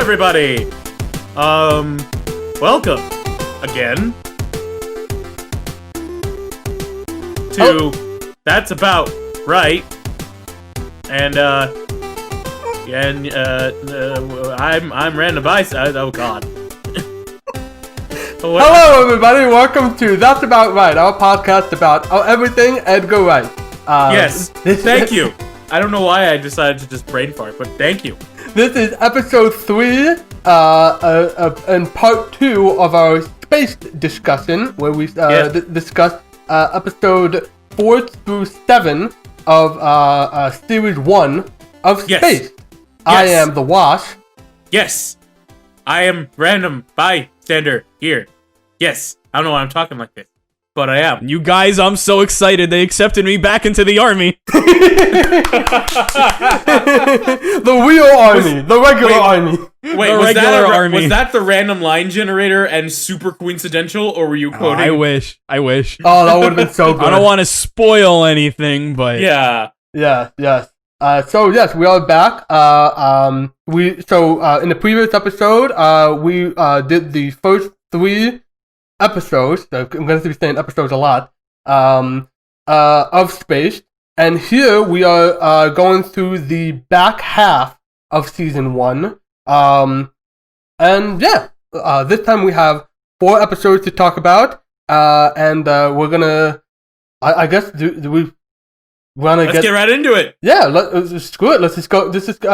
everybody. Welcome again to That's About Right. And I'm Random Bystander. Oh God. Hello, everybody. Welcome to That's About Right, our podcast about everything Edgar Wright. Yes. Thank you. I don't know why I decided to just brain fart, but thank you. This is episode 3, and part 2 of our space discussion, where we discussed episode 4 through 7 of series 1 of Space. Yes. I am the Wash. Yes. I am Random Bystander Here. Yes. I don't know why I'm talking like this, but I am. You guys, I'm so excited. They accepted me back into the army. The real army. The regular army. Wait, was that the random line generator and super coincidental, or were you quoting? I wish. Oh, that would have been so good. I don't want to spoil anything, but... Yeah. Yes. So yes, we are back. In the previous episode, we did the first 3 episodes. I'm going to be saying episodes a lot. Of Space, and here we are going through the back half of season 1. This time we have 4 episodes to talk about. We're gonna. I guess let's get right into it. Yeah, screw it. Let's just go.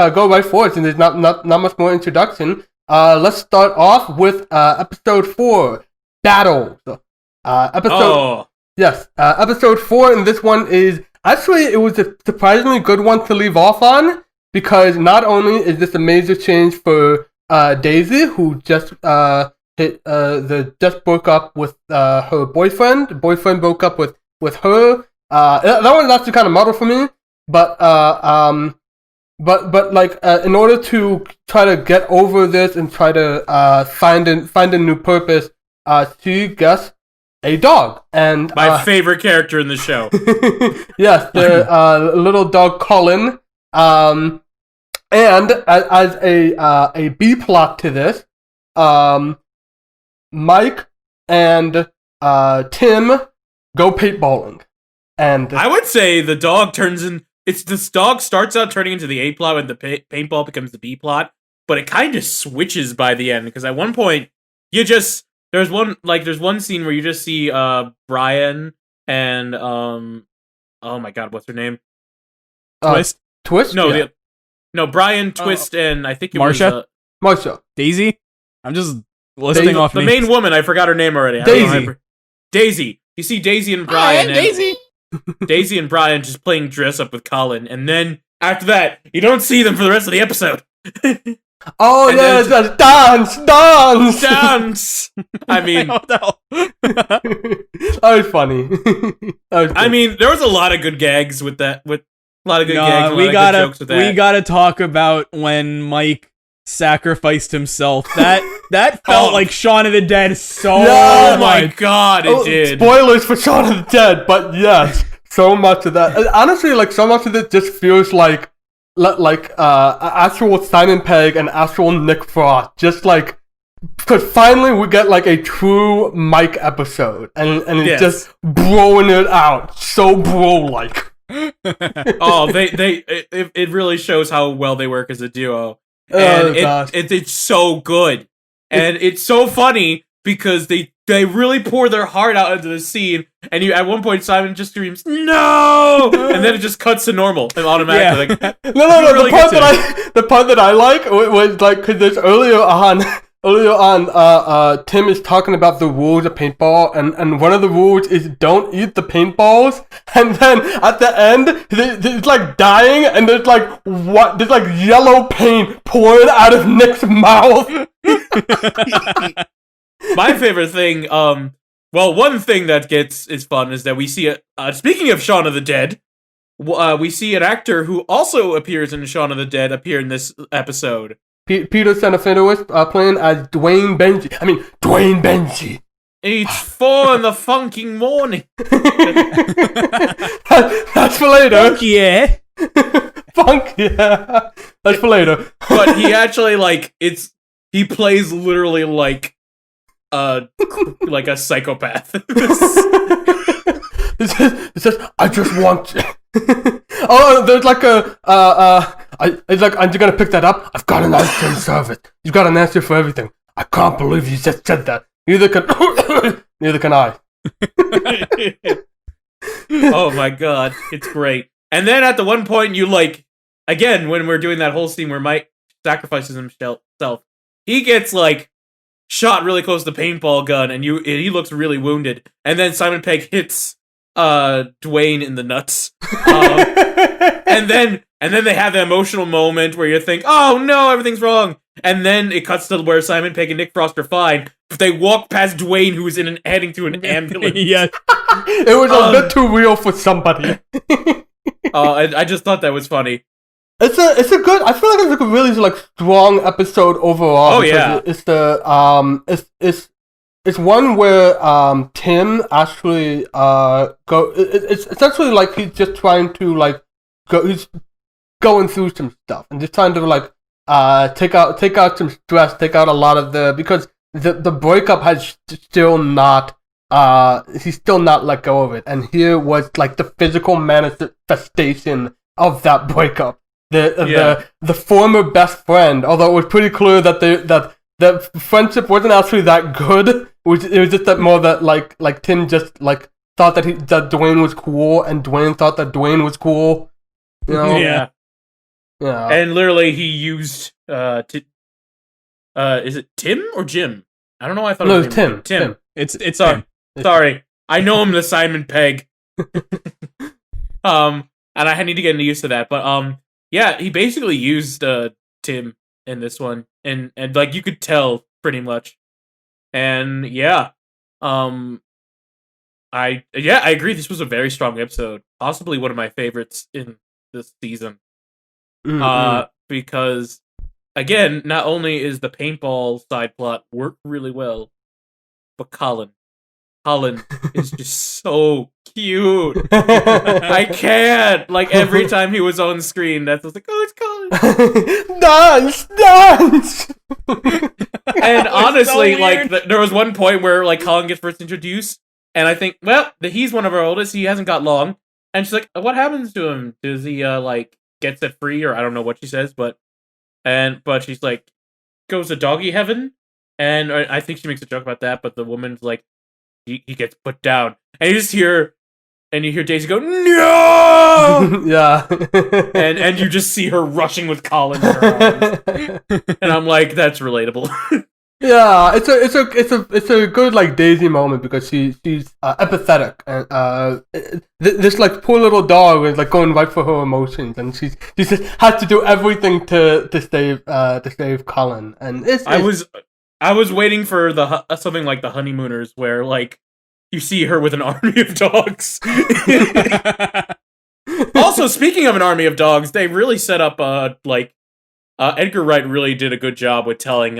Go right for it. And there's not much more introduction. Let's start off with episode 4, Battle. Episode 4, and this one is actually it was a surprisingly good one to leave off on, because not only is this a major change for Daisy, who just just broke up with her boyfriend. The boyfriend broke up with her. That one's actually kind of model for me, but in order to try to get over this and try to find a new purpose, she gets a dog. And my favorite character in the show. Yes, the little dog Colin. And as a B plot to this, Mike and Tim go paintballing. And I would say the dog this dog starts out turning into the A plot, and the paintball becomes the B plot, but it kind of switches by the end, because at one point there's one scene where you just see Brian and oh my God, what's her name? Twist? No, yeah. Brian, Twist, and I think it Marsha? was Marsha. Daisy? I'm just listing off the names. main woman. I forgot her name already. Daisy. You see Daisy and Brian. Daisy. Daisy and Brian just playing dress up with Colin, and then after that, you don't see them for the rest of the episode. Oh yeah, dance. I mean, that was funny. I mean, there was a lot of good gags with that. With a lot of good gags. We gotta talk about when Mike sacrificed himself. That felt like Shaun of the Dead so much. Oh my God, it did. Spoilers for Shaun of the Dead, but yes, so much of that. Honestly, so much of it just feels like actual Simon Pegg and actual Nick Frost. Just because finally we get a true Mike episode, and it's just broing it out, so bro-like. Oh, it really shows how well they work as a duo. And it's so good, and it's so funny because they really pour their heart out into the scene, and at one point Simon just screams no, and then it just cuts to normal and automatically. Yeah. The part that I like was because there's earlier on, Tim is talking about the rules of paintball, and one of the rules is don't eat the paintballs, and then at the end, it's dying, and there's yellow paint pouring out of Nick's mouth. My favorite thing, one thing that is fun is that we see speaking of Shaun of the Dead, we see an actor who also appears in Shaun of the Dead appear in this episode. Peter Serafinowicz playing as Duane Benzie. Duane Benzie. It's 4 in the funking morning. That's for later. Funk yeah. Funk yeah. That's for later. But he actually, it's he plays literally like a psychopath. It says, I just want. Oh, there's like it's like, aren't you gonna pick that up? I've got an answer in service. You've got an answer for everything. I can't believe you just said that. Neither can I. Oh my god, it's great. And then at the one point you like, again, when we're doing that whole scene where Mike sacrifices himself, he gets like shot really close to the paintball gun, and he looks really wounded. And then Simon Pegg hits Duane in the nuts. And then they have the emotional moment where you think, oh no, everything's wrong. And then it cuts to where Simon Pegg and Nick Frost are fine, but they walk past Duane, who is heading to an ambulance. Yeah. It was a bit too real for somebody. I just thought that was funny. It's a good. I feel like it's a really like strong episode overall. Oh yeah. It's one where Tim actually It's essentially like he's just trying to like he's going through some stuff and just trying to like take out some stress, take out a lot of because the breakup has still not he's still not let go of it, and here was like the physical manifestation of that breakup. The former best friend, although it was pretty clear that the friendship wasn't actually that good. It was just that more that like Tim just like thought that Duane was cool, and Duane thought that Duane was cool. You know? Yeah. Yeah. And literally he used is it Tim or Jim? I don't know why I thought it was Tim. Tim. It's Sorry. Tim. Sorry. I know him the Simon Pegg. And I need to get used to that. But yeah, he basically used Tim in this one, and like you could tell pretty much. And yeah. I agree, this was a very strong episode. Possibly one of my favorites in this season. Mm-hmm. Because again, not only is the paintball side plot worked really well, but Colin is just so cute. I can't. Like every time he was on screen, that's like, oh, it's Colin. Dance. And honestly, so like there was one point where like Colin gets first introduced, and I think, well, he's one of our oldest. He hasn't got long, and she's like, what happens to him? Does he like get set free, or I don't know what she says, but she's like, goes to doggy heaven, and I think she makes a joke about that, but the woman's like, he gets put down, and you hear Daisy go, no! Yeah. and you just see her rushing with Colin in her arms. And I'm like, that's relatable. Yeah, it's a good like Daisy moment, because she's empathetic, and this like poor little dog is like going right for her emotions, and she just has to do everything to save Colin, and I was waiting for something like the Honeymooners, where like you see her with an army of dogs. Also, speaking of an army of dogs, they really set up Edgar Wright really did a good job with telling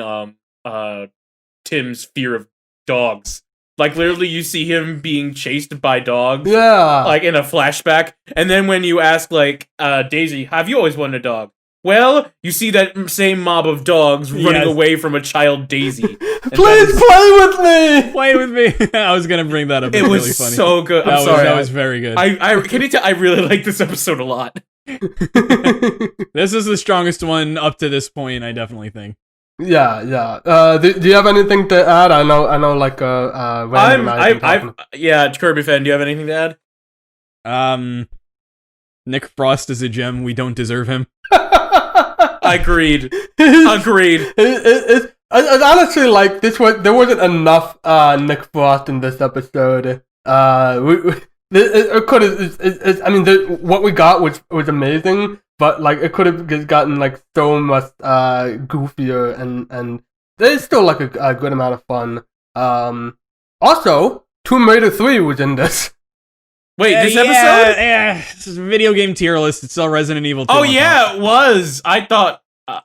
Tim's fear of dogs. Like literally you see him being chased by dogs. Yeah. Like in a flashback. And then when you ask like Daisy, have you always wanted a dog? Well, you see that same mob of dogs running away from a child Daisy. Please play with me! Play with me! I was gonna bring that up. It was really funny. So good. That was very good. Can you tell? I really like this episode a lot. This is the strongest one up to this point, I definitely think. Yeah. Do you have anything to add? I know. Like yeah, Kirby fan. Do you have anything to add? Nick Frost is a gem. We don't deserve him. Agreed. It's honestly like there wasn't enough Nick Frost in this episode. It could have. I mean, what we got was amazing, but like it could have gotten like so much goofier, and there's still like a good amount of fun. Also, Tomb Raider 3 was in this. Wait, this episode? Yeah, this is a video game tier list. It's still Resident Evil 2. Oh yeah, it was. I thought.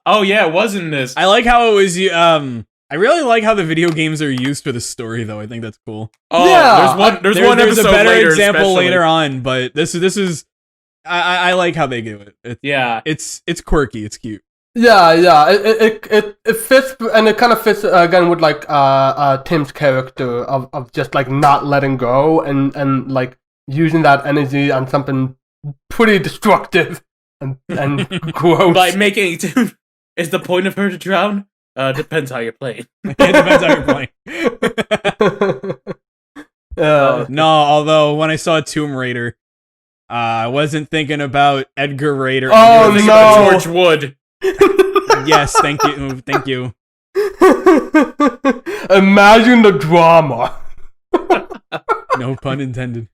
Oh yeah, it was in this. I like how it was. I really like how the video games are used for the story, though. I think that's cool. Oh yeah, there's one episode. There's a better later, example especially. later on, but this is. I like how they do it. Yeah, it's quirky. It's cute. Yeah. It fits, and it kind of fits again with like Tim's character of just like not letting go and like using that energy on something pretty destructive and gross. By making Tim, is the point of her to drown? Depends how you're playing. It depends how you're playing. No, although when I saw Tomb Raider, I wasn't thinking about Edgar Wright or about George Wood. Yes, thank you. Imagine the drama. No pun intended.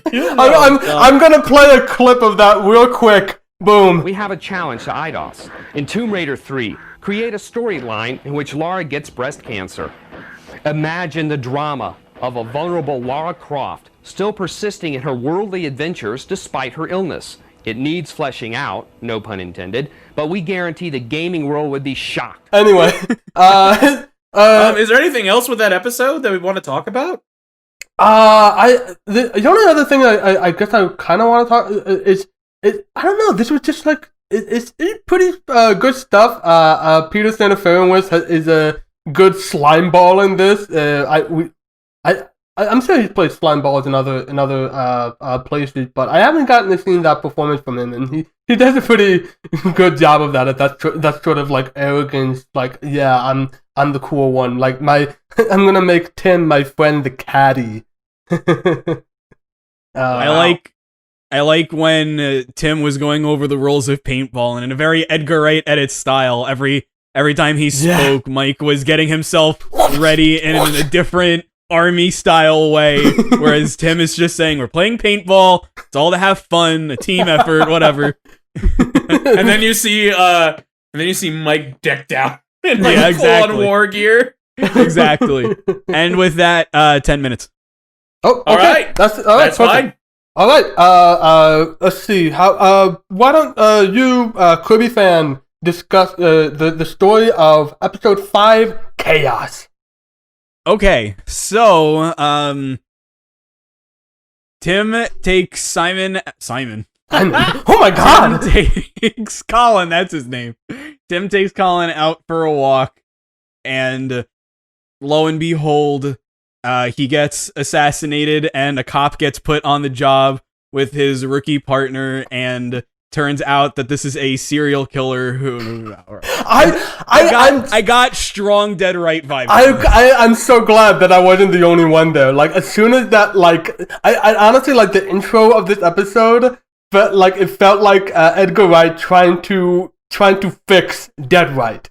I'm gonna play a clip of that real quick. Boom. We have a challenge to IDOS. In Tomb Raider 3, create a storyline in which Lara gets breast cancer. Imagine the drama of a vulnerable Lara Croft still persisting in her worldly adventures despite her illness. It needs fleshing out, no pun intended, but we guarantee the gaming world would be shocked. Anyway, is there anything else with that episode that we want to talk about? The only other thing I guess I kind of want to talk is I don't know. This was just like it's pretty good stuff. Peter Serafinowicz is a good slime ball in this. I'm sure he's played slime balls in other places, but I haven't gotten to see that performance from him, and he does a pretty good job of that. That's sort of like arrogance, like yeah, I'm the cool one. Like I'm gonna make Tim my friend the caddy. I like when Tim was going over the rules of paintball, and in a very Edgar Wright edit style, every time he spoke, Mike was getting himself ready in a different army style way, whereas Tim is just saying we're playing paintball, it's all to have fun, a team effort, whatever. and then you see Mike decked out in full-on war gear. Exactly. And with that, 10 minutes. Oh, okay. All right. That's fine. All right. Let's see. How? Why don't you, Kirby fan, discuss the story of episode 5, Chaos? Okay, so Tim takes Simon. Oh my god! Tim takes Colin. That's his name. Tim takes Colin out for a walk, and lo and behold, he gets assassinated, and a cop gets put on the job with his rookie partner, and turns out that this is a serial killer who I got strong Dead Right vibes. I'm so glad that I wasn't the only one there. Like as soon as that, like I honestly like the intro of this episode, but like it felt like Edgar Wright trying to fix Dead Right.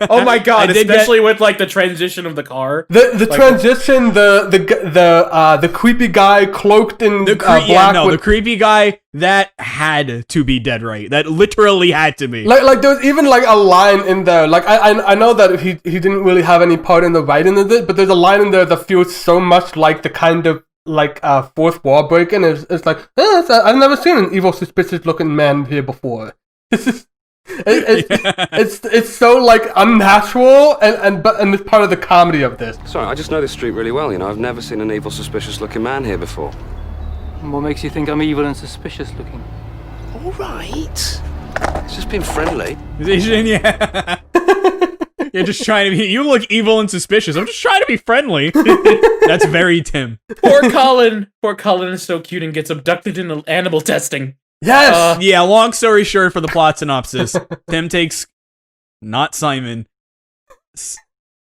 Oh my god! Especially with like the transition of the car, the transition, the creepy guy cloaked in black. The creepy guy that had to be Dead Right. That literally had to be. Like there's even like a line in there. Like I know that he didn't really have any part in the writing of it, but there's a line in there that feels so much like the kind of like fourth wall breaking. It's like I've never seen an evil, suspicious looking man here before. It's so like unnatural and it's part of the comedy of this. Sorry, I just know this street really well, you know. I've never seen an evil, suspicious looking man here before. What makes you think I'm evil and suspicious looking? All right. It's just being friendly. Yeah. You're just trying to be. You look evil and suspicious. I'm just trying to be friendly. That's very Tim. Poor Colin is so cute and gets abducted into animal testing. Yes! Yeah, long story short for the plot synopsis. Tim takes, not Simon.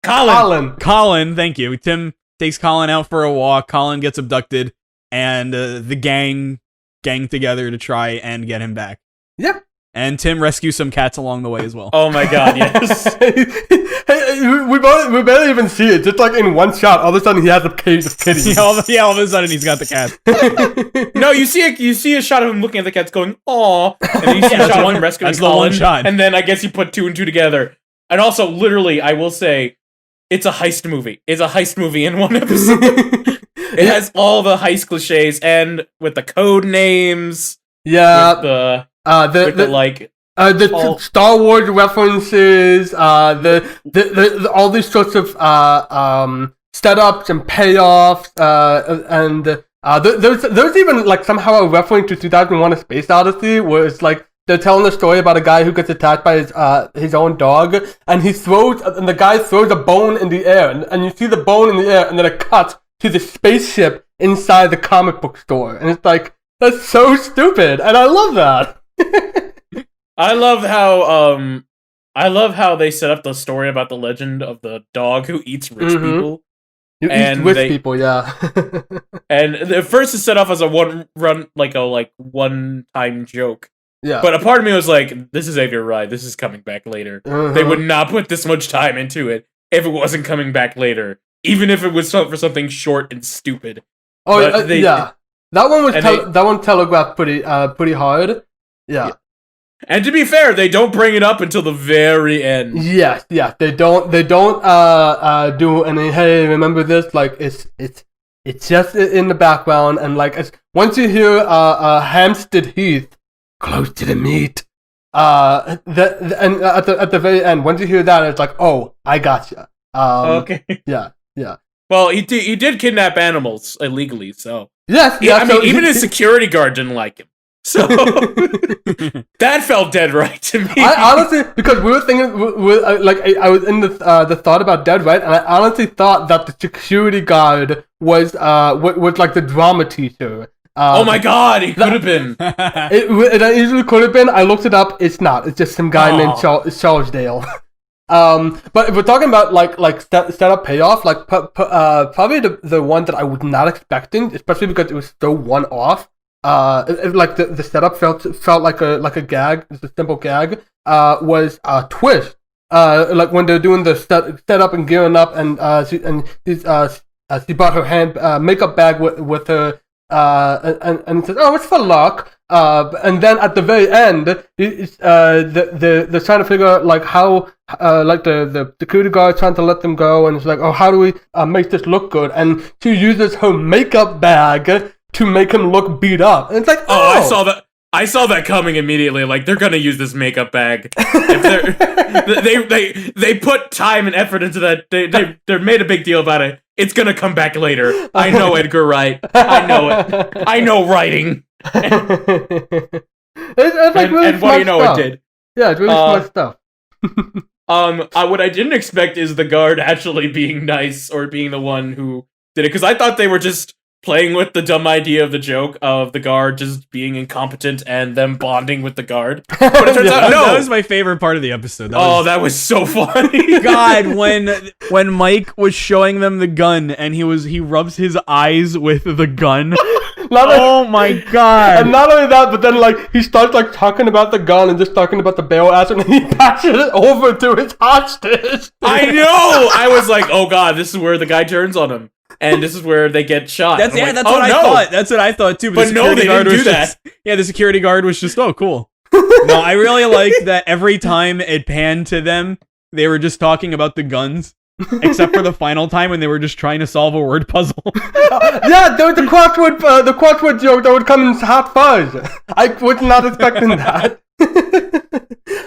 Colin, thank you. Tim takes Colin out for a walk. Colin gets abducted, and the gang together to try and get him back. Yep. And Tim rescues some cats along the way as well. Oh my god, yes. we barely even see it. Just like in one shot, all of a sudden he has a cage of kitties. All of a sudden he's got the cat. No, you see a shot of him looking at the cats going, "Aw," and then you see a shot of one rescuing That's Colin, the one shot. And then I guess you put 2 and 2 together. And also, literally, I will say, it's a heist movie. It's a heist movie in one episode. It has all the heist cliches, and with the code names. Yeah. With the Star Wars references, all these sorts of setups and payoffs, and there's even like somehow a reference to 2001: A Space Odyssey, where it's like they're telling the story about a guy who gets attacked by his own dog, and the guy throws a bone in the air, and you see the bone in the air, and then it cuts to the spaceship inside the comic book store, and it's like, that's so stupid, and I love that. I love how they set up the story about the legend of the dog who eats rich people. People, yeah. And at first it's set off as a one-time joke. Yeah. But a part of me was like, this is Edgar Wright, this is coming back later. They would not put this much time into it if it wasn't coming back later. Even if it was for something short and stupid. Oh, yeah. That one telegraphed pretty hard. Yeah. And to be fair, they don't bring it up until the very end. Yes, yeah. They don't do any, hey, remember this? Like, it's just in the background, and like, once you hear Hampstead Heath, close to the meat, and at the very end, once you hear that, it's like, oh, I gotcha. Okay. Yeah. Well, he did kidnap animals illegally, so. Yes, yeah. I mean, even his security guard didn't like him. So that felt dead right to me. I honestly, because we were thinking, I was in the thought about dead right, and I honestly thought that the security guard was like the drama teacher. Oh my god, he could have been. It easily could have been. I looked it up. It's not. It's just some guy named Charles Dale. But if we're talking about like setup payoff, like probably the one that I was not expecting, especially because it was so one off. Like the setup felt like a gag, just a simple gag. Was a twist. Like when they're doing the setup and gearing up, and she brought her makeup bag with her, and said, "Oh, it's for luck." And then at the very end, they're trying to figure out like how, like the security guard trying to let them go, and it's like, oh, how do we make this look good? And she uses her makeup bag to make him look beat up. And it's like, oh, I saw that coming immediately. Like, they're gonna use this makeup bag. They put time and effort into that. They made a big deal about it. It's gonna come back later. I know Edgar Wright. I know it. I know writing. It's like really and what do you know stuff. it did? Yeah, it's really smart stuff. What I didn't expect is the guard actually being nice or being the one who did it, because I thought they were just playing with the dumb idea of the joke of the guard just being incompetent and them bonding with the guard. But it turns out, no! That was my favorite part of the episode. That was so funny. God, when Mike was showing them the gun and he rubs his eyes with the gun. Oh my god. And not only that, but then like he starts like talking about the gun and just talking about the barrel ass, and then he passes it over to his hostage. I know! I was like, oh god, this is where the guy turns on him. And this is where they get shot. That's what I thought. That's what I thought too. But no, they didn't do that. The security guard was just, oh, cool. No, I really liked that every time it panned to them, they were just talking about the guns. Except for the final time when they were just trying to solve a word puzzle. Yeah, there was the crossword joke that would come in hot fuzz. I was not expecting that.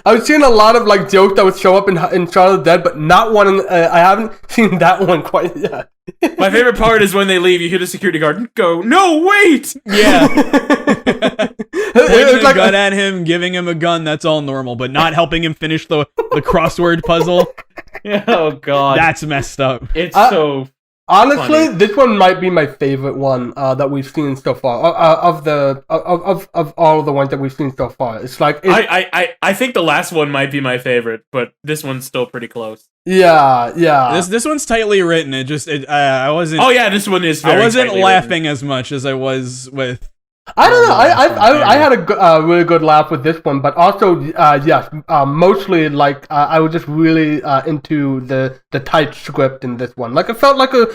I was seeing a lot of like jokes that would show up in Shaun of the Dead, but not one. I haven't seen that one quite yet. My favorite part is when they leave, you hear the security guard and go, "No, wait!" Yeah. Pointing a gun at him, giving him a gun, that's all normal, but not helping him finish the crossword puzzle. Oh god. That's messed up. It's so honestly, funny. this one might be my favorite one that we've seen so far. Of all of the ones that we've seen so far. It's like I think the last one might be my favorite, but this one's still pretty close. Yeah. This one's tightly written. I wasn't. Oh yeah, this one is. Very I wasn't laughing written. as much as I was with. I don't know. I had a really good laugh with this one, but also yes, mostly like I was just really into the tight script in this one. Like it felt like a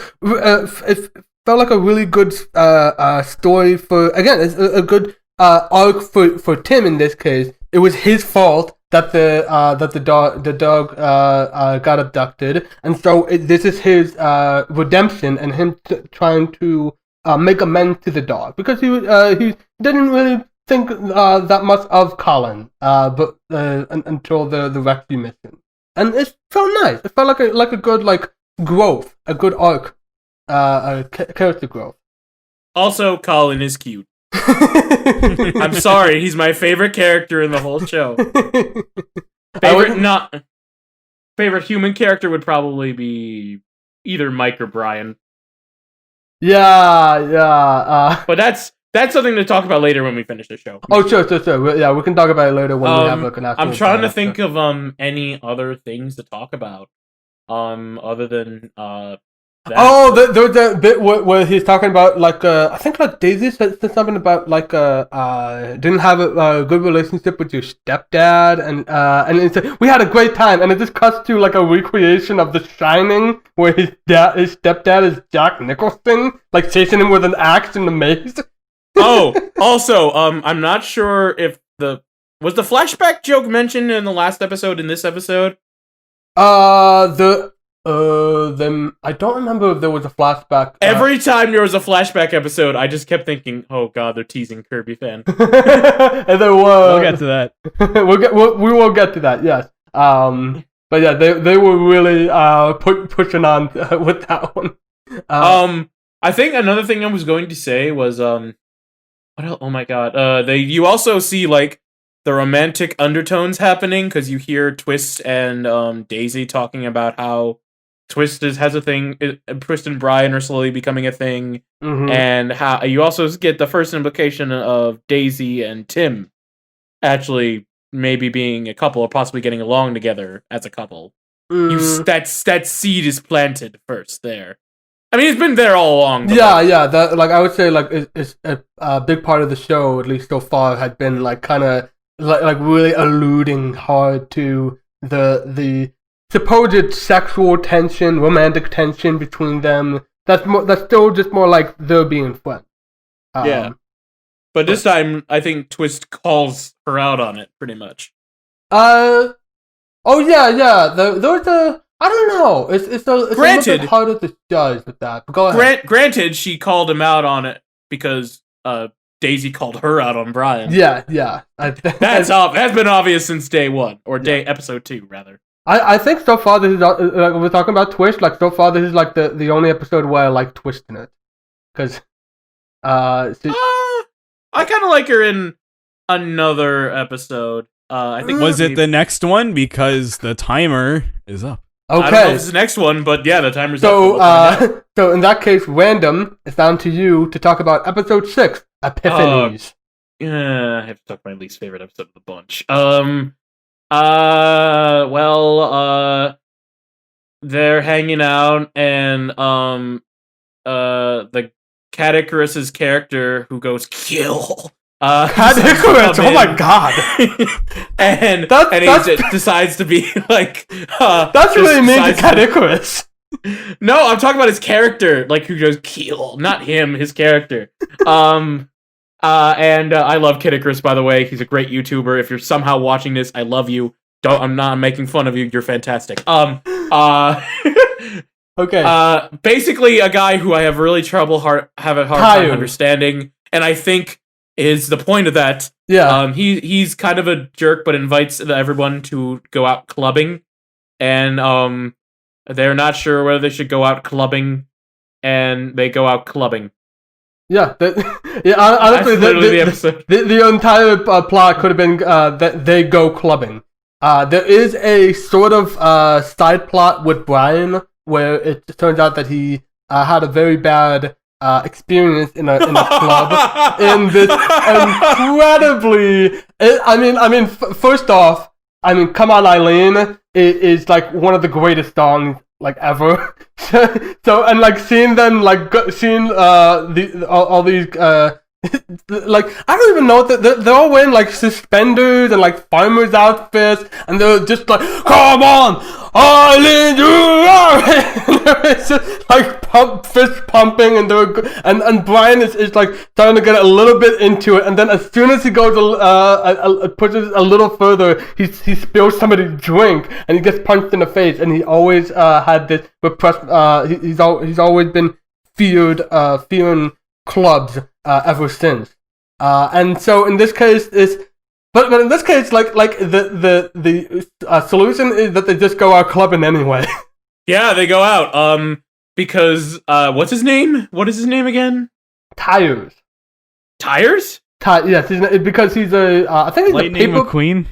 really good story for, again, it's a good arc for Tim in this case. It was his fault that the dog got abducted, and so this is his redemption and him trying to make amends to the dog, because he didn't really think that much of Colin, but until the rescue mission, and it felt nice. It felt like a good growth, a good arc, character growth. Also, Colin is cute. I'm sorry, he's my favorite character in the whole show. Favorite human character would probably be either Mike or Brian. Yeah. But that's something to talk about later when we finish the show. Oh, sure. Yeah, we can talk about it later when we have an actual. I'm trying to think of any other things to talk about, other than that. Oh, there was a bit where he's talking about like I think like Daisy said something about like didn't have a good relationship with your stepdad, and it said, we had a great time, and it just cuts to like a recreation of The Shining where his stepdad is Jack Nicholson, like chasing him with an axe in the maze. Oh, also, I'm not sure if was the flashback joke mentioned in the last episode in this episode? Then I don't remember if there was a flashback. Every time there was a flashback episode, I just kept thinking, "Oh God, they're teasing Kirby fan." And there was. We'll get to that. We will get to that. Yes. But yeah, they were really pushing on with that one. I think another thing I was going to say was what else? Oh my God. You also see like the romantic undertones happening because you hear Twist and Daisy talking about how Twist has a thing. Twist and Brian are slowly becoming a thing, and how you also get the first implication of Daisy and Tim actually maybe being a couple or possibly getting along together as a couple. That seed is planted first there. I mean, it's been there all along. Yeah. That like I would say like it's a big part of the show, at least so far, had been like kind of like really alluding hard to the supposed sexual tension, romantic tension between them. That's still just more like they're being friends. Yeah. But this time, I think Twist calls her out on it, pretty much. Oh yeah. There's a. I don't know. It's a little bit harder to judge with that. But go ahead. Granted, she called him out on it because Daisy called her out on Brian. Yeah. That's been obvious since day one or episode 2 rather. I think so far this is like we're talking about Twist. Like so far this is like the only episode where I like Twist in it, because I kind of like her in another episode. I think was it the next one because the timer is up. Okay, I don't know if it's the next one, but yeah, the timer's up. So in that case, Random, it's down to you to talk about episode 6, Epiphanies. I have to talk my least favorite episode of the bunch. They're hanging out, and the Cat Icarus's character who goes kill. Cat Icarus, oh my God! and he decides to be like, that's really mean to Cat Icarus. No, I'm talking about his character, like who goes kill, not him, his character. And I love Kid Icarus, by the way. He's a great YouTuber. If you're somehow watching this, I love you. I'm not making fun of you. You're fantastic. Okay. Basically, a guy who I have really have a hard time understanding, and I think is the point of that. Yeah. He's kind of a jerk, but invites everyone to go out clubbing, and they're not sure whether they should go out clubbing, and they go out clubbing. Yeah, honestly, the episode. The entire plot could have been that they go clubbing. There is a sort of side plot with Brian where it turns out that he had a very bad experience in a club in this incredibly. First off, "Come On Eileen" is like one of the greatest songs like ever. So and like seeing them like seeing all these like I don't even know that they're all wearing like suspenders and like farmers outfits, and they're just like, "Come on, Eileen, you are!" It's just like fist pumping, and and Brian is like starting to get a little bit into it, and then as soon as he goes pushes a little further, he spills somebody's drink, and he gets punched in the face, and he always had this repressed. He's always been fearing clubs ever since, and so in this case but in this case like the solution is that they just go out clubbing anyway. Yeah, they go out because what is his name again? Tires. Tires? Yes, because he's I think he's Lightning a paper McQueen.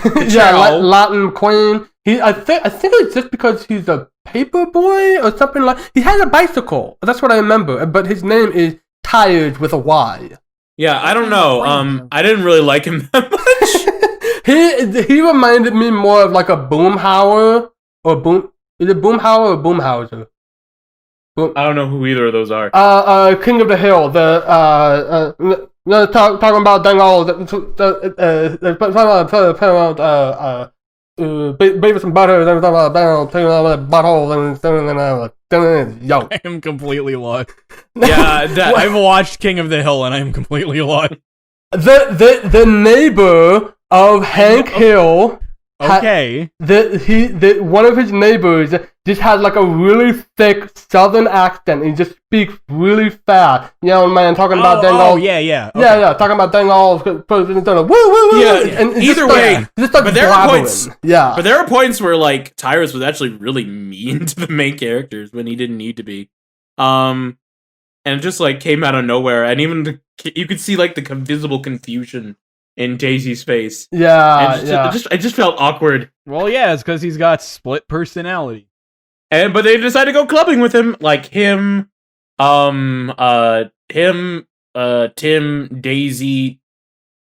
Latin McQueen. I think it's just because he's a paper boy or something like. He has a bicycle. That's what I remember. But his name is Tires with a Y. Yeah, I don't know. I didn't really like him that much. He reminded me more of like a Boomhauer or Boom. Is it Boomhauer or Boomhauser? I don't know who either of those are. King of the Hill. Talking about Dangal. Baby some butter. Yo, I am completely lost. Yeah, I've watched King of the Hill and I am completely lost. The neighbor of Hank Hill. Okay. One of his neighbors just has like a really thick southern accent. He just speaks really fast. You know, man, talking about Dangal. Oh, yeah. Okay. Yeah, talking about Dangal. Woo. Yeah, and either way. but there are points. Yeah. But there are points where, like, Tyrus was actually really mean to the main characters when he didn't need to be. And it just, like, came out of nowhere. And even, you could see, like, the visible confusion in Daisy's face. Yeah, it just felt awkward. Well, yeah, it's because he's got split personality. But they decided to go clubbing with him, like him, Tim, Daisy,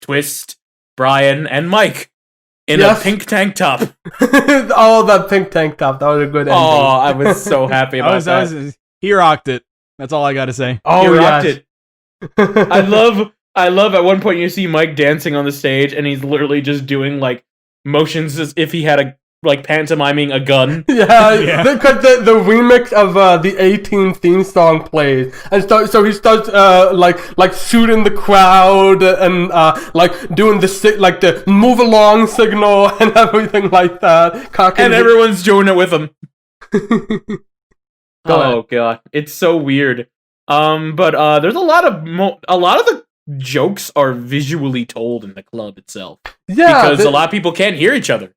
Twist, Brian, and Mike in a pink tank top. Oh, that pink tank top. That was a good ending. Oh, I was so happy about that. He rocked it. That's all I gotta say. Oh, he rocked it. I love at one point you see Mike dancing on the stage and he's literally just doing like motions as if he had pantomiming a gun. Yeah. Because the remix of the 18 theme song plays, and so he starts like shooting the crowd and like doing the move along signal and everything like that. And everyone's doing it with him. Oh god, it's so weird. But there's a lot of the jokes are visually told in the club itself. Yeah, because a lot of people can't hear each other.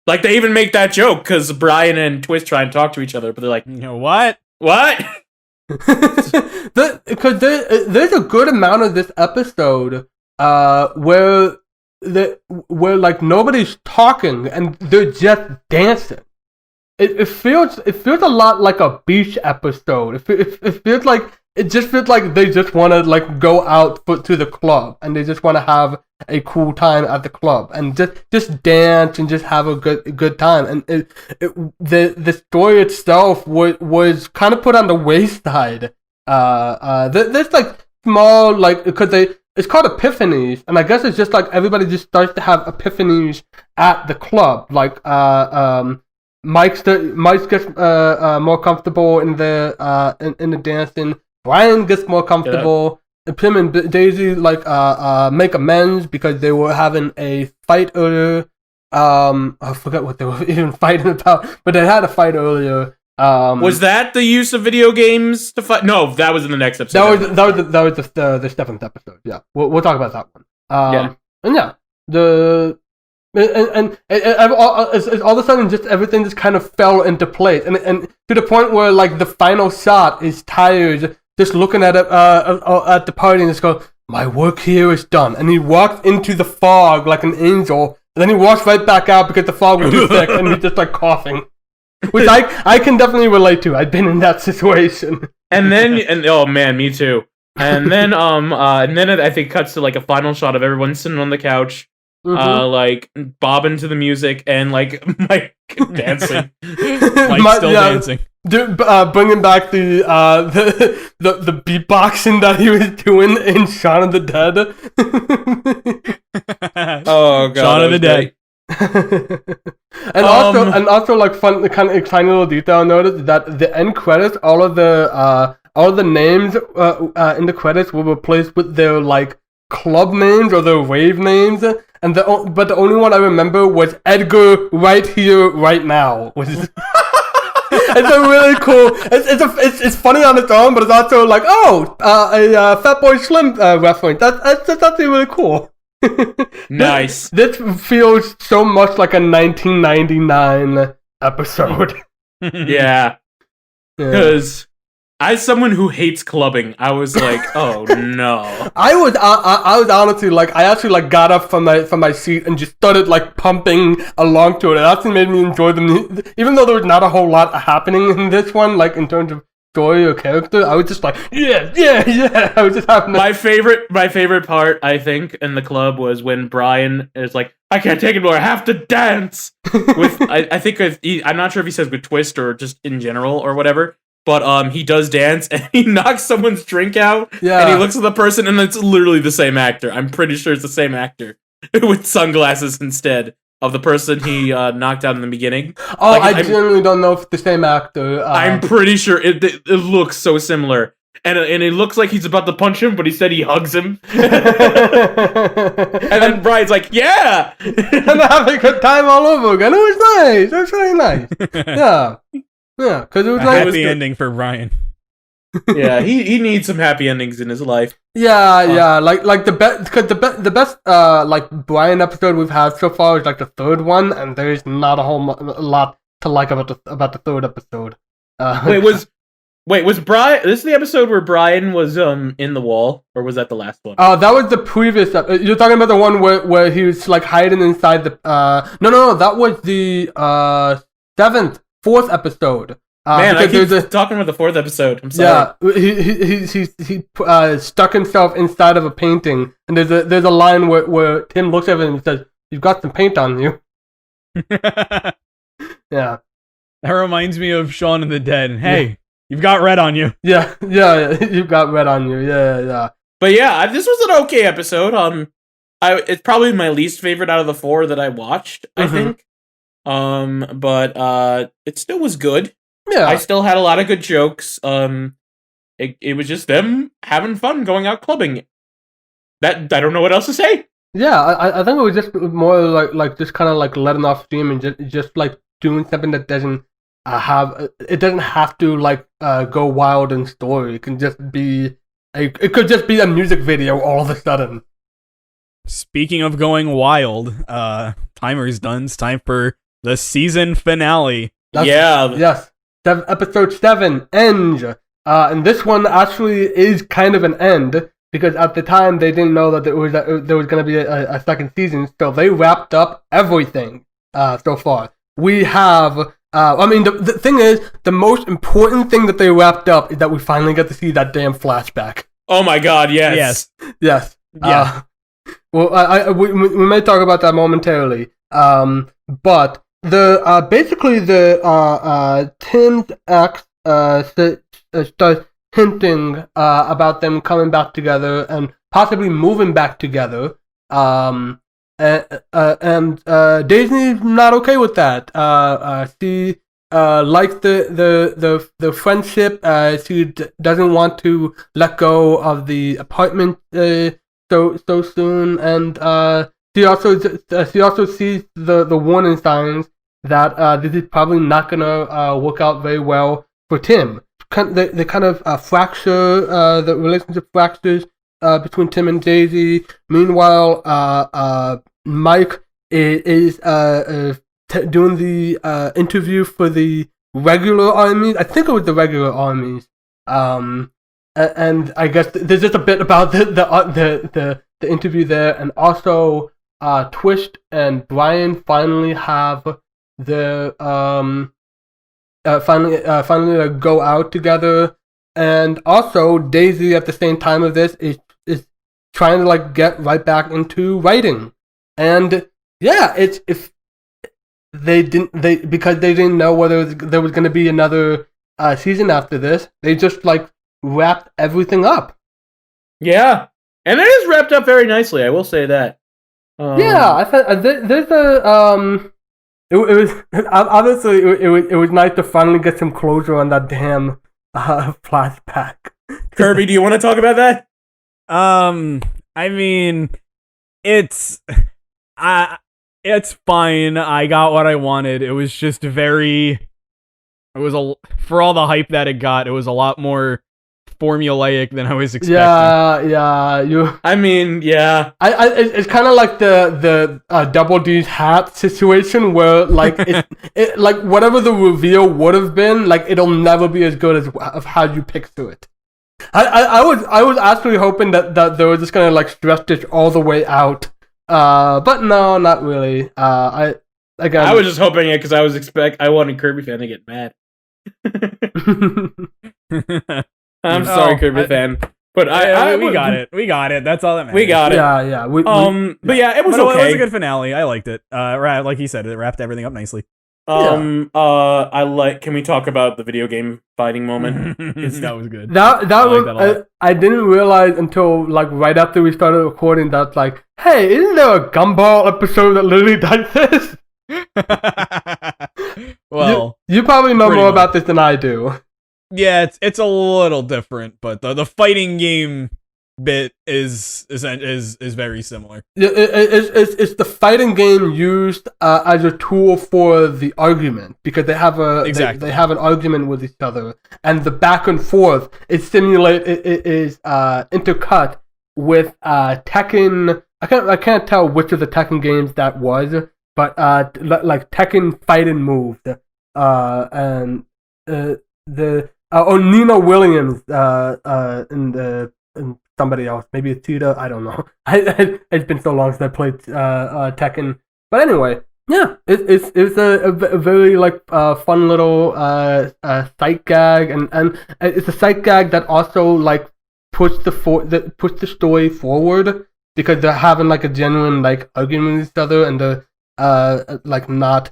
Like, they even make that joke because Brian and Twist try and talk to each other, but they're like, you know what? What? Because there's a good amount of this episode where like nobody's talking and they're just dancing. It feels a lot like a beach episode. It feels like they just want to like go out to the club and they just want to have a cool time at the club and just dance and just have a good time. And the story itself was kind of put on the wayside. There's like small like because it's called epiphanies, and I guess it's just like everybody just starts to have epiphanies at the club. Like Mike gets more comfortable in the dancing. Brian gets more comfortable. Yeah. Tim and Daisy make amends because they were having a fight earlier. I forget what they were even fighting about, but they had a fight earlier. Was that the use of video games to fight? No, that was in the next episode. That was the 7th episode. Yeah, we'll talk about that one. And yeah, And all of a sudden, just everything just kind of fell into place, and to the point where like the final shot is Tires just looking at it at the party and just go, "My work here is done," and he walks into the fog like an angel, and then he walks right back out because the fog was too thick, and he's just like coughing, which I can definitely relate to. I've been in that situation. And oh man, me too. And then it, I think, cuts to like a final shot of everyone sitting on the couch. Mm-hmm. Like bobbing to the music and like Mike dancing, Mike's still dancing. Bringing back the beatboxing that he was doing in Shaun of the Dead. Oh god, Shaun of the Dead. and also like fun, kind of exciting little detail. I noticed that the end credits, all of the names in the credits were replaced with their like club names or their rave names. But the only one I remember was Edgar Right Here, Right Now. Which is it's a really cool. It's funny on its own, but it's also like a Fatboy Slim reference. That's actually really cool. Nice. This feels so much like a 1999 episode. Yeah, because as someone who hates clubbing, I was like, oh no. I was honestly like, I actually like got up from my seat and just started like pumping along to it. It actually made me enjoy them, even though there was not a whole lot happening in this one, like in terms of story or character. I was just like, yeah. I was just having my favorite part, I think, in the club was when Brian is like, I can't take it more. I have to dance with. I think I'm not sure if he says with Twist or just in general or whatever. But he does dance and he knocks someone's drink out. Yeah. And he looks at the person and it's literally the same actor. I'm pretty sure it's the same actor with sunglasses instead of the person he knocked out in the beginning. Oh, like, I genuinely don't know if it's the same actor. I'm pretty sure it looks so similar. And it looks like he's about to punch him, but he said he hugs him. And then Brian's like, yeah! And having a good time all over again. It was nice. It was really nice. Yeah. Yeah, because it was like happy ending for Brian. Yeah, he needs some happy endings in his life. Yeah, like the best, because the best like Brian episode we've had so far is like the third one, and there's not a whole lot to like about the third episode. Was Brian? This is the episode where Brian was in the wall, or was that the last one? That was the previous. You're talking about the one where he was like hiding inside the. No, that was the fourth episode. Man, I keep talking about the fourth episode. I'm sorry. Yeah, he stuck himself inside of a painting, and there's a line where Tim looks at him and says, "You've got some paint on you." Yeah, that reminds me of Shaun of the Dead. Hey, you've got red on you. Yeah, you've got red on you. Yeah. But yeah, this was an okay episode. It's probably my least favorite out of the four that I watched. I think. But it still was good. Yeah. I still had a lot of good jokes. It was just them having fun going out clubbing. That I don't know what else to say. Yeah, I think it was just more like just kind of like letting off steam and just like doing something that doesn't doesn't have to like go wild in story. It can just be it could just be a music video all of a sudden. Speaking of going wild, timer's done. It's time for the season finale. Yes. Episode 7, End. And this one actually is kind of an end, because at the time they didn't know that there was going to be a second season, so they wrapped up everything so far. We have, the thing is, the most important thing that they wrapped up is that we finally get to see that damn flashback. Oh my god, yes. Yes. Yeah. We may talk about that momentarily, but basically Tim's ex starts hinting about them coming back together and possibly moving back together. And Disney's not okay with that. She likes the friendship. She doesn't want to let go of the apartment so soon, and she also sees the warning signs that this is probably not gonna work out very well for Tim. They kind of fracture, the relationship fractures between Tim and Daisy. Meanwhile, Mike is doing the interview for the regular armies. I think it was the regular armies. And I guess there's just a bit about the interview there, and also Twist and Brian finally have the finally go out together, and also Daisy at the same time of this is trying to like get right back into writing, and yeah, because they didn't know whether there was going to be another season after this. They just like wrapped everything up. Yeah, and it is wrapped up very nicely. I will say that. Yeah, I thought there's a It was obviously it was nice to finally get some closure on that damn flashback. Kirby, do you want to talk about that? I mean, it's fine. I got what I wanted. It was just for all the hype that it got, it was a lot more formulaic than I was expecting. Yeah. I mean, yeah. It's kind of like the Double D's hat situation where like it like whatever the reveal would have been, like it'll never be as good as of how you picture it. I was actually hoping that they were just gonna like stretch this all the way out, but no, not really. I was just hoping it because I wanted Kirby fan to get mad. I'm sorry, Kirby fan, but we got it. We got it. That's all that matters. We got it. Yeah. But yeah, it was okay. okay. It was a good finale. I liked it. Like he said, it wrapped everything up nicely. Can we talk about the video game fighting moment? That was good. I didn't realize until like right after we started recording that like, hey, isn't there a Gumball episode that literally does this? Well, you probably know more about this than I do. Yeah, it's a little different, but the fighting game bit is very similar. It's the fighting game used as a tool for the argument because they have they have an argument with each other, and the back and forth is intercut with Tekken. I can't tell which of the Tekken games that was, but like Tekken fighting moves, and Nina Williams and somebody else, maybe it's Tita, I don't know. It's been so long since I played Tekken, but anyway, yeah, it's a very like fun little sight gag, and it's a sight gag that also like puts the story forward because they're having like a genuine like argument with each other, and they're like not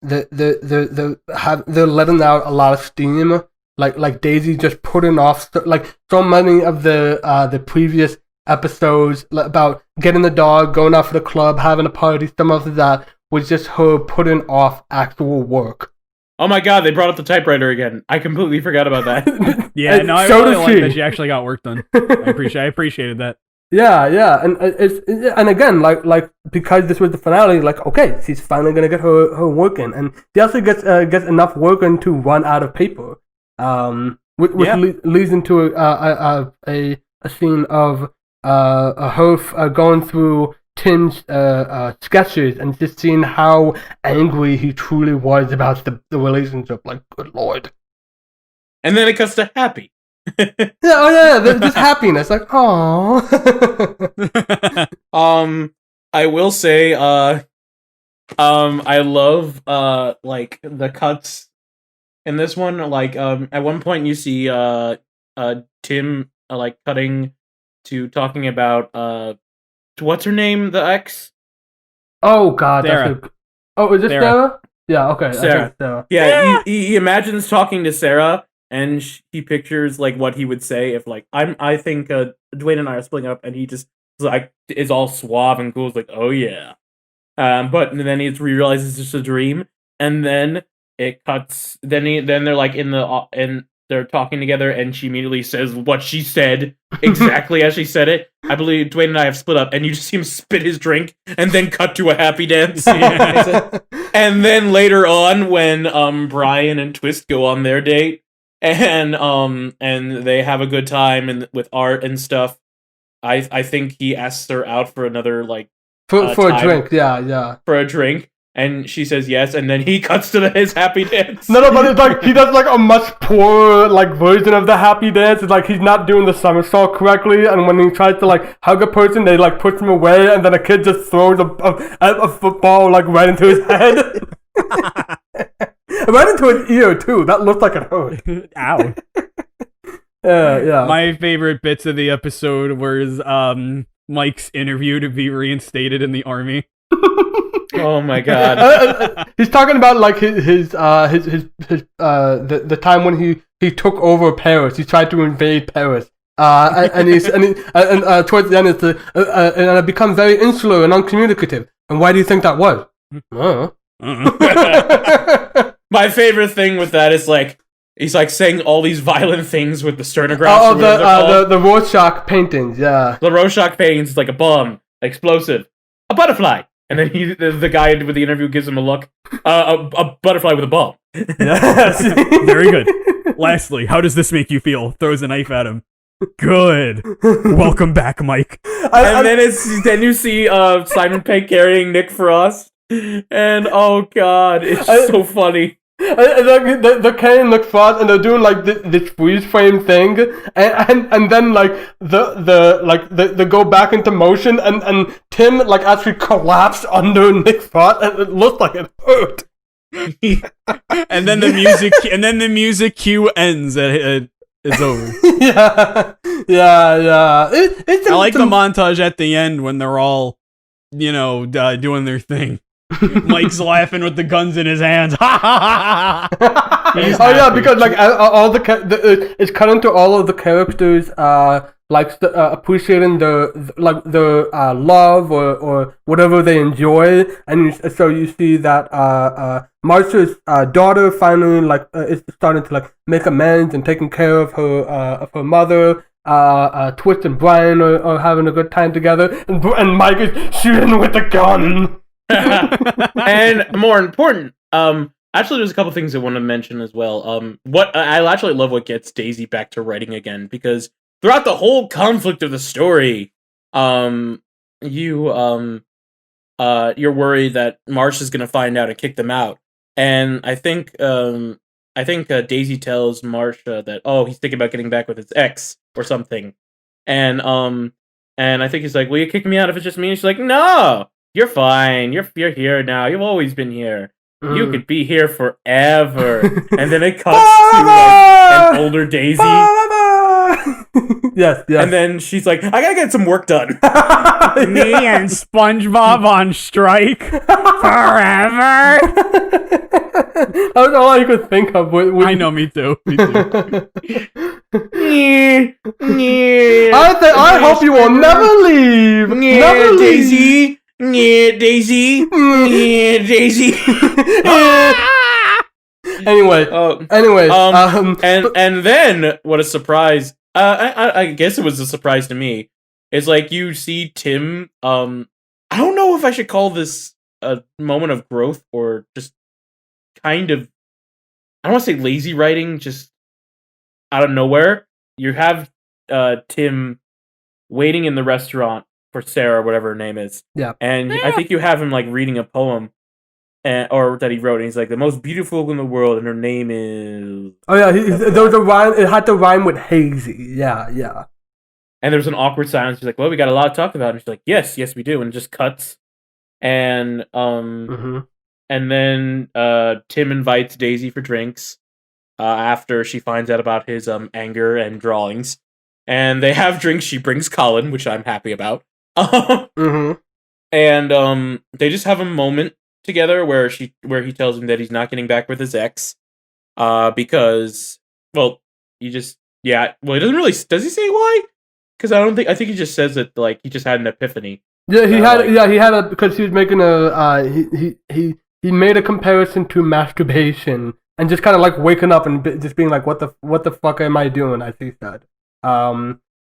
they're letting out a lot of steam. Like Daisy just putting off like so many of the previous episodes about getting the dog, going out for the club, having a party, some of that was just her putting off actual work. Oh my god, they brought up the typewriter again. I completely forgot about that. Yeah, no, I really like that she actually got work done. I appreciated that. Yeah, and again, like because this was the finale, like okay, she's finally gonna get her work in, and she also gets enough work in to run out of paper. Which leads into a scene of her going through Tim's sketches and just seeing how angry he truly was about the relationship. Like, good lord. And then it cuts to happy. Just happiness. Like, oh. I will say, I love like the cuts. In this one, like, at one point you see Tim like cutting to talking about what's her name, the ex? Oh God, Sarah. Is it Sarah? Yeah, okay, Sarah. Yeah, he imagines talking to Sarah, and he pictures like what he would say if like I think Duane and I are splitting up, and he just like is all suave and cool, is like, oh yeah, but then he realizes it's just a dream, and then it cuts. Then they're like and they're talking together, and she immediately says what she said exactly as she said it. I believe Duane and I have split up, and you just see him spit his drink, and then cut to a happy dance. And then later on, when Brian and Twist go on their date, and they have a good time and with art and stuff, I think he asks her out for another like for a drink. Yeah, for a drink. And she says yes, and then he cuts to his happy dance. No, but it's like he does like a much poorer like version of the happy dance. It's like he's not doing the somersault correctly, and when he tries to like hug a person, they like push him away, and then a kid just throws a football like right into his head, right into his ear too. That looked like it hurt. Ow. Yeah. My favorite bits of the episode was Mike's interview to be reinstated in the army. Oh my god! He's talking about like his the time when he took over Paris. He tried to invade Paris. And towards the end it's and I become very insular and uncommunicative. And why do you think that was? My favorite thing with that is like he's like saying all these violent things with the sternographs. Oh, the Rorschach paintings. Yeah, the Rorschach paintings is like a bomb, explosive, a butterfly. And then the guy with the interview gives him a look. A butterfly with a bomb. Yes. Very good. Lastly, how does this make you feel? Throws a knife at him. Good. Welcome back, Mike. Then you see Simon Pegg carrying Nick Frost, and oh god, it's so funny. They're carrying Nick Frost, and they're doing like this freeze frame thing, and then like they go back into motion, and Tim like actually collapsed under Nick Frost, and it looked like it hurt. and then the music cue ends. It's over. yeah. I like the montage at the end when they're all, doing their thing. Mike's laughing with the guns in his hands. Because like all it's cut into all of the characters appreciating the love or whatever they enjoy, and so you see that Marsha's daughter finally is starting to make amends and taking care of her mother. Twist and Brian are having a good time together, and Mike is shooting with a gun. And more important, actually, there's a couple things I want to mention as well. What I actually love what gets Daisy back to writing again, because throughout the whole conflict of the story, you're worried that Marsh is going to find out and kick them out, and I think Daisy tells Marsha that he's thinking about getting back with his ex or something, and I think he's like, "Will you kick me out if it's just me?" And she's like, "No. You're fine. You're here now. You've always been here. You could be here forever." And then it cuts to an older Daisy. Yes. And then she's like, "I gotta get some work done." Me and SpongeBob on strike forever. That was all I could think of. I know, me too. I hope you will never leave. Never leave. Daisy. Yeah, Daisy. Yeah, Daisy. Anyways, and then what a surprise! I guess it was a surprise to me. It's like you see Tim. I don't know if I should call this a moment of growth or just kind of. I don't want to say lazy writing, just out of nowhere. You have Tim waiting in the restaurant for Sarah, whatever her name is. Yeah. And I think you have him reading a poem or that he wrote, and he's like, "The most beautiful in the world, and her name is..." Oh yeah, there was a rhyme. It had to rhyme with hazy. Yeah. And there's an awkward silence. He's like, "Well, we got a lot to talk about." And she's like, "Yes, we do." And it just cuts. And and then Tim invites Daisy for drinks after she finds out about his anger and drawings. And they have drinks. She brings Colin, which I'm happy about. And they just have a moment together where he tells him that he's not getting back with his ex, because he doesn't really, does he say why? Because I think he just says that he just had an epiphany. Yeah, he had because he was making he made a comparison to masturbation and just kind of waking up and just being like, what the fuck am I doing? I think that.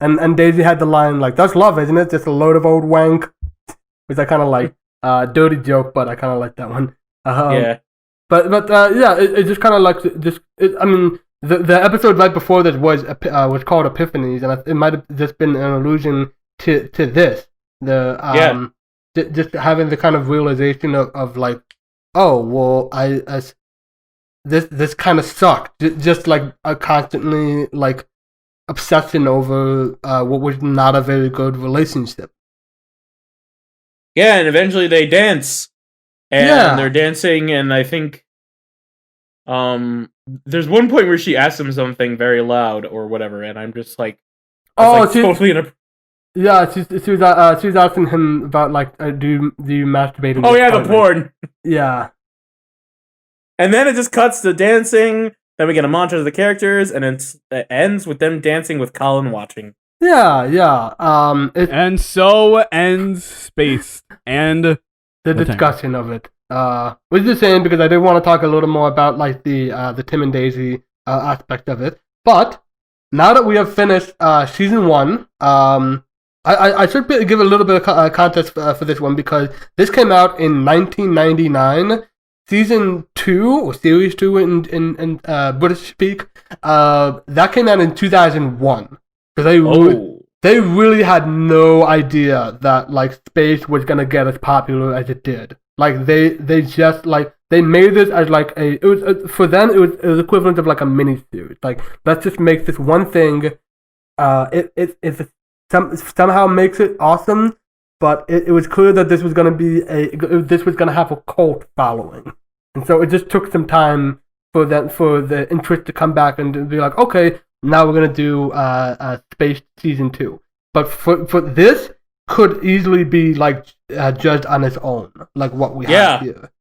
And Daisy had the line "That's love, isn't it? Just a load of old wank," which I kind of like. Dirty joke, but I kind of like that one. Yeah. But it just kind of the episode right before this was called Epiphanies, and it might have just been an allusion to this. Just having the kind of realization of this kind of sucked. Just a constantly obsession over what was not a very good relationship. Yeah, and eventually they dance. And they're dancing, and I think there's one point where she asks him something very loud or whatever, and I'm just totally inappropriate. Yeah, she's asking him about do you masturbate? Oh yeah, the porn. Yeah. And then it just cuts to dancing. Then we get a montage of the characters, and it ends with them dancing with Colin watching. Yeah. And so ends Space and the discussion of it. Which is saying because I did want to talk a little more about the Tim and Daisy aspect of it. But now that we have finished season 1, I should give a little bit of context for this one, because this came out in 1999, season 2 or series 2 in British speak, that came out in 2001. So they really had no idea that like space was gonna get as popular as it did. Like they just like they made this as like for them it was equivalent of like a mini series. Like let's just make this one thing. It somehow makes it awesome, but it was clear that this was gonna have a cult following, and so it just took some time for the interest to come back and to be like, okay, now we're gonna do Space Season 2. But for this could easily be like judged on its own, like what we have here.